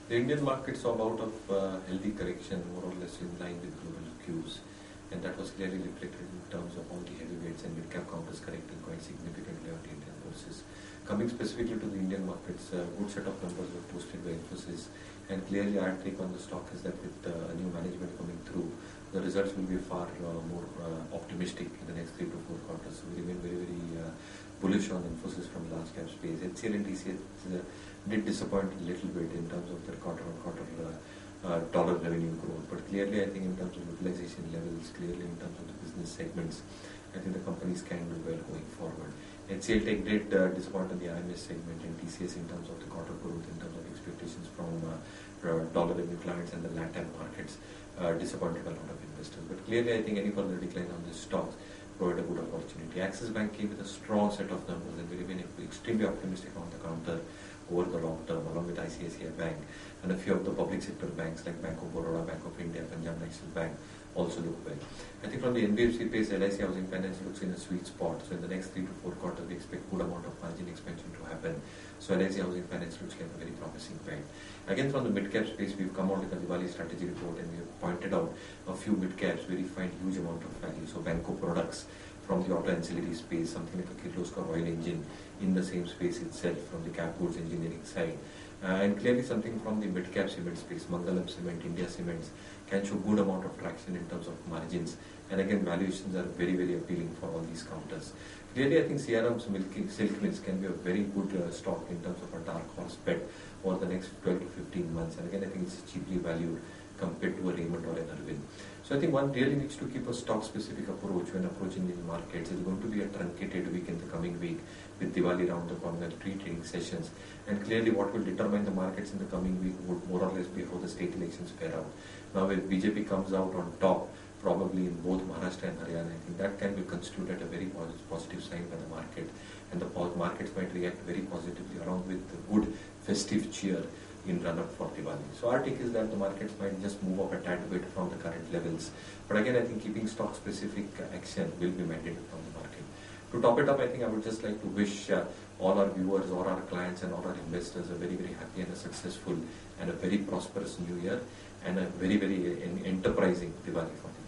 The Indian market saw a bout of healthy correction, more or less in line with global cues, and that was clearly reflected in terms of all the heavyweights and mid-cap counters correcting quite significantly on the Indian bourses. Coming specifically to the Indian markets, a good set of numbers were posted by Infosys, and clearly our take on the stock is that with a new management coming through, the results will be far more optimistic in the next 3 to 4 quarters. So we remain very bullish on Infosys from large cap space. HCL and TCS did disappoint a little bit in terms of their quarter-on-quarter dollar revenue growth, but clearly I think in terms of utilization levels, clearly in terms of the business segments, I think the companies can do well going forward. HCL Tech did disappoint in the IMS segment, and TCS in terms of the quarter growth, in terms of expectations from dollar revenue clients and the LATAM markets, disappointed a lot of investors. But clearly I think any further decline on these stocks provide a good opportunity. Axis Bank came with a strong set of numbers, and we remain extremely optimistic on the counter over the long term, along with ICICI Bank and a few of the public sector banks like Bank of Baroda, Bank of India, Punjab National Bank also look well. I think from the NBFC base, LIC Housing Finance looks in a sweet spot. So in the next 3 to 4 quarters, we expect good amount of margin expansion to happen. So LIC Housing Finance looks like a very promising bet. Again, from the mid-cap space, we've come out with a Diwali strategy report, and we have pointed out a few mid-caps where we find huge amount of value. So Banco products from the auto ancillary space, something like a Kirloskar oil engine in the same space itself from the cap goods engineering side. And clearly something from the mid-cap cement space, Mangalam Cement, India Cements, can show good amount of traction in terms of margins. And again, valuations are very appealing for all these counters. Clearly, I think CRM's Silk Mills can be a very good stock in terms of a dark horse bet over the next 12 to 15 months. And again, I think it's cheaply valued compared to a Raymond or an Arvind. So I think one really needs to keep a stock-specific approach when approaching these markets. It's going to be a truncated week in the coming week with Diwali round the corner, 3 trading sessions. And clearly what will determine the markets in the coming week would more or less be how the state elections fare out. Now if BJP comes out on top, probably in both Maharashtra and Haryana, I think that can be construed as a very positive sign by the market. And the markets might react very positively along with the good festive cheer in run-up for Diwali. So our take is that the markets might just move up a tad bit from the current levels. But again, I think keeping stock-specific action will be mandated from the market. To top it up, I think I would just like to wish all our viewers, all our clients and all our investors a very happy and a successful and a very prosperous new year and a very enterprising Diwali for them.